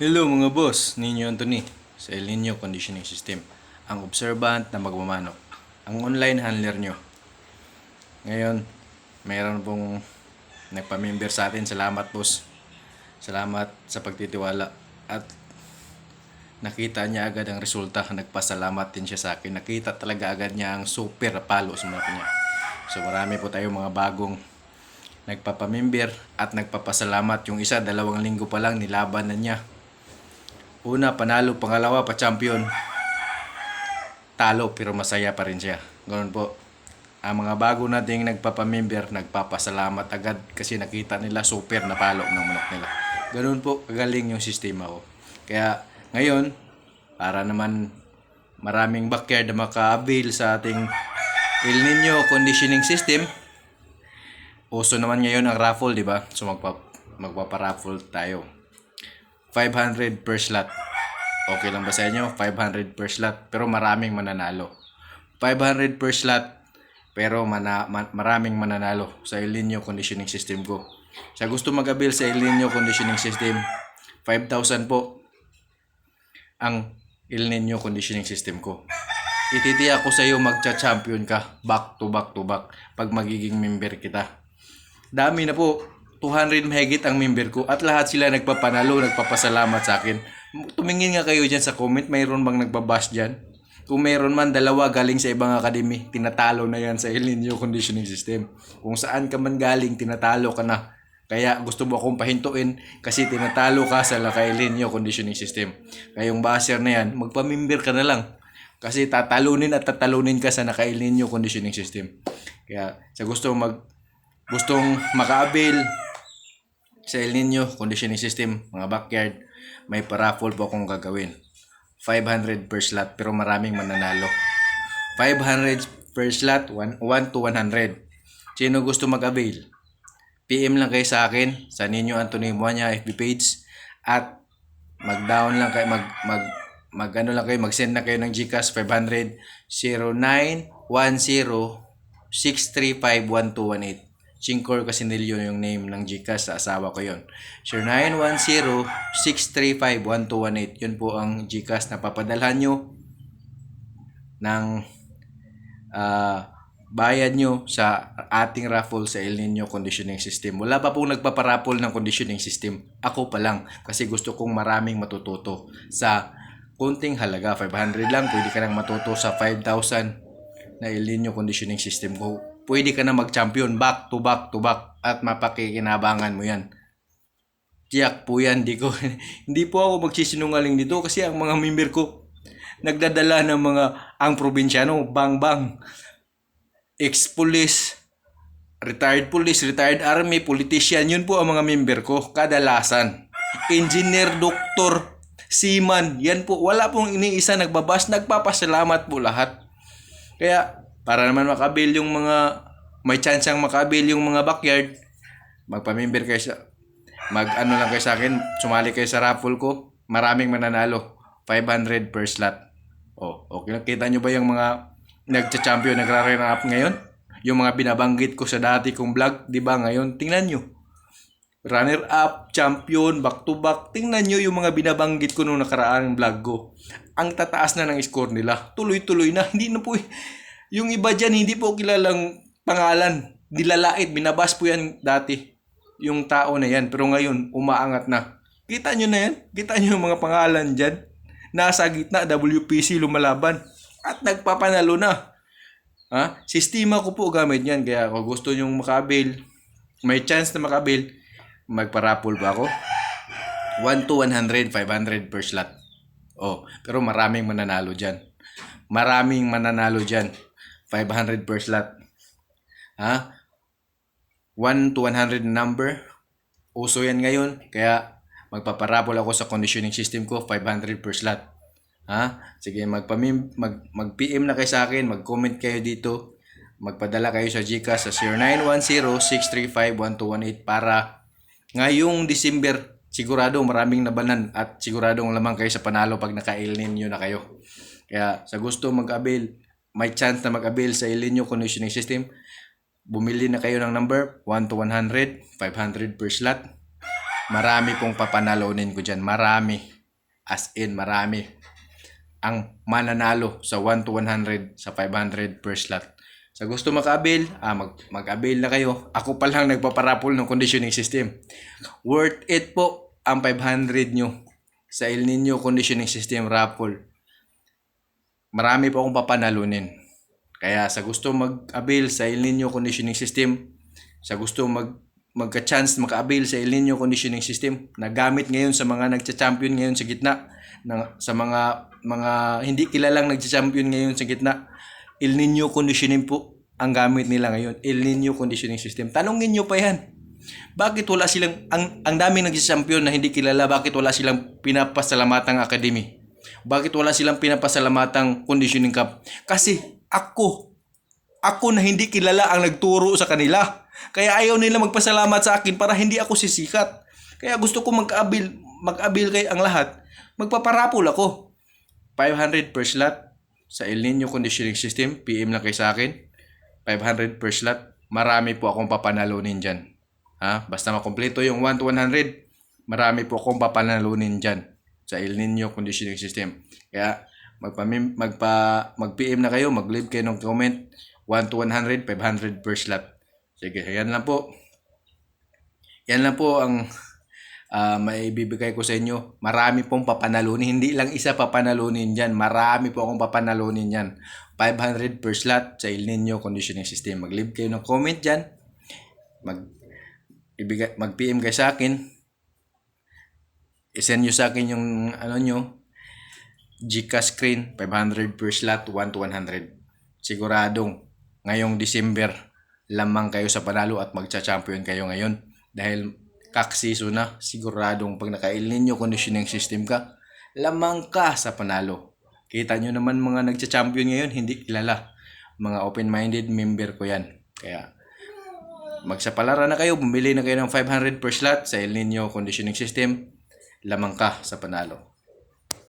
Hello mga boss, Ninyo Anthony sa El Nino Conditioning System, ang observant na magmamanok, ang online handler nyo. Ngayon, mayroon pong nagpa-member sa atin. Salamat boss. Salamat sa pagtitiwala. At nakita niya agad ang resulta. Nagpasalamat din siya sa akin. Nakita talaga agad niya ang super palo sa mga niya. So marami po tayo mga bagong nagpapamember at nagpapasalamat. Yung isa, 2 linggo pa lang nilaban na niya. Una, panalo. Pangalawa, pa-champion. Talo pero masaya pa rin siya. Ganoon po. Ang mga bago nating nagpapamember, nagpapasalamat agad kasi nakita nila super na palo ng manok nila. Ganoon po kagaling yung sistema ko. Kaya ngayon, para naman maraming backyard na maka-avail sa ating El Nino Conditioning System, uso naman ngayon ang raffle, di ba? So magpapa-raffle tayo. 500 per slot. Okay lang ba sa inyo? 500 per slot pero maraming mananalo. 500 per slot pero maraming mananalo sa El Nino Conditioning System ko. Sa gusto mag-avail sa El Nino Conditioning System, 5,000 po ang El Nino Conditioning System ko. Ititiyak ko sa iyo magcha-champion ka back to back to back pag magiging member kita. Dami na po. 200 mahigit ang member ko at lahat sila nagpapanalo, nagpapasalamat sa akin. Tumingin nga kayo dyan sa comment, mayroon bang nagbabash dyan? Kung mayroon man, 2 galing sa ibang academy, tinatalo na yan sa El Nino Conditioning System. Kung saan ka man galing, tinatalo ka na. Kaya gusto mo akong pahintuin kasi tinatalo ka sa El Nino Conditioning System. Kaya yung basher na yan, magpamimber ka na lang. Kasi tatalunin at tatalunin ka sa El Nino Conditioning System. Kaya sa gustong maka-avail sa El Nino Conditioning System, mga backyard, may paraffle po akong gagawin. 500 per slot pero maraming mananalo. 500 per slot, 1 to 100. Sino gusto mag-avail? PM lang kayo sa akin sa Ninyo Anthony Muanya FB page at mag-down lang kayo, mag-ano lang kayo, mag-send na kayo ng GCash 500 0910 635 1218. Chincor Casinillo yung name ng GCash sa asawa ko yon. 0910-635-1218. Yun po ang GCash na papadalhan nyo ng bayad nyo sa ating raffle sa El Nino Conditioning System. Wala pa pong nagpaparaffle ng conditioning system. Ako pa lang kasi gusto kong maraming matututo sa kunting halaga. 500 lang, pwede ka nang matuto sa 5,000 na El Nino Conditioning System ko. Pwede ka na mag-champion back to back to back at mapakikinabangan mo yan. Tiyak po yan, hindi po ako magsisinungaling dito kasi ang mga member ko nagdadala ng mga ang probinsyano, bang, ex-police, retired army, politician, yun po ang mga member ko, kadalasan. Engineer, doktor, seaman, yan po, wala pong iniisa nagbabas, nagpapasalamat po lahat. Kaya, para naman makabil yung mga, may chance ang makabil yung mga backyard, magpa-member kayo sa, mag-ano lang kayo sa akin, sumali kayo sa raffle ko, maraming mananalo, 500 per slot. Oh, okay lang, kita nyo ba yung mga nagcha-champion, nagra-run up ngayon? Yung mga binabanggit ko sa dati kong vlog, di ba ngayon? Tingnan nyo. Runner up, champion, back to back. Tingnan nyo yung mga binabanggit ko nung nakaraang vlog ko. Ang tataas na ng score nila. Tuloy-tuloy na. Hindi na po yung iba dyan, hindi po kilalang pangalan. Nilalait, binabas po yan dati. Yung tao na yan. Pero ngayon, umaangat na. Kita nyo na yan? Kita nyo yung mga pangalan dyan? Nasa gitna, WPC lumalaban. At nagpapanalo na. Sistema ko po gamit yan. Kaya kung gusto nyo makabil, may chance na makabil, magparapol ba ako? 1 to 100, 500 per slot. Oh, pero maraming mananalo dyan. 500 per slot. 1 to 100 number. Uso yan ngayon. Kaya magpaparapol ako sa conditioning system ko, 500 per slot. Sige, mag-PM na kayo sa akin, mag-comment kayo dito, magpadala kayo sa GCash sa 0910-635-1218 para ngayong December, sigurado maraming nabanan at siguradong lamang kayo sa panalo pag naka-El Nino na kayo. Kaya sa gusto mag-avail, may chance na mag-avail sa El Nino Conditioning System, bumili na kayo ng number 1 to 100, 500 per slot. Marami pong papanalonin ko dyan. Marami. As in, marami. Ang mananalo sa 1 to 100 sa 500 per slot. Sa gusto mag-avail, mag-avail na kayo. Ako pa lang nagpaparapol ng conditioning system. Worth it po ang 500 nyo sa El Nino conditioning system raffle. Marami po akong papanalunin. Kaya sa gusto mag-avail sa El Nino conditioning system, sa gusto magka-chance maka-avail sa El Nino conditioning system na gamit ngayon sa mga nagcha-champion ngayon sa gitna, sa mga hindi kilalang nagcha-champion ngayon sa gitna, El Nino conditioning po ang gamit nila ngayon. El Nino conditioning system. Tanongin nyo pa yan. Bakit wala silang, ang daming nagcha-champion na hindi kilala, bakit wala silang pinapasalamatang academy? Bakit wala silang pinapasalamatang conditioning cup? Kasi ako na hindi kilala ang nagturo sa kanila. Kaya ayaw nila magpasalamat sa akin para hindi ako sisikat. Kaya gusto ko mag-abil kay ang lahat. Magpaparapol ako. 500 per slot sa El Nino conditioning system. PM lang kayo sa akin. 500 per slot. Marami po akong papanalunin dyan. Basta makompleto yung 1 to 100, marami po akong papanalunin dyan sa El Nino conditioning system. Kaya mag-PM na kayo, mag-leave kayo ng comment. 1 to 100, 500 per slot. Sige, yan lang po. Yan lang po ang maibibigay ko sa inyo. Marami pong papanalunin. Hindi lang isa papanalunin dyan. Marami po akong papanalunin dyan. 500 per slot sa El Nino conditioning system. Mag-leave kayo ng comment dyan. Mag-PM kayo sa akin. I-send nyo sa akin yung Gcash screen. 500 per slot, 1 to 100. Siguradong ngayong December lamang kayo sa panalo at magcha-champion kayo ngayon. Dahil kak-season na, siguradong pag naka-El Nino conditioning system ka, lamang ka sa panalo. Kita nyo naman mga nagcha-champion ngayon, hindi kilala. Mga open-minded member ko yan. Kaya magsapalaran na kayo, bumili na kayo ng 500 per slot sa El Nino conditioning system, lamang ka sa panalo.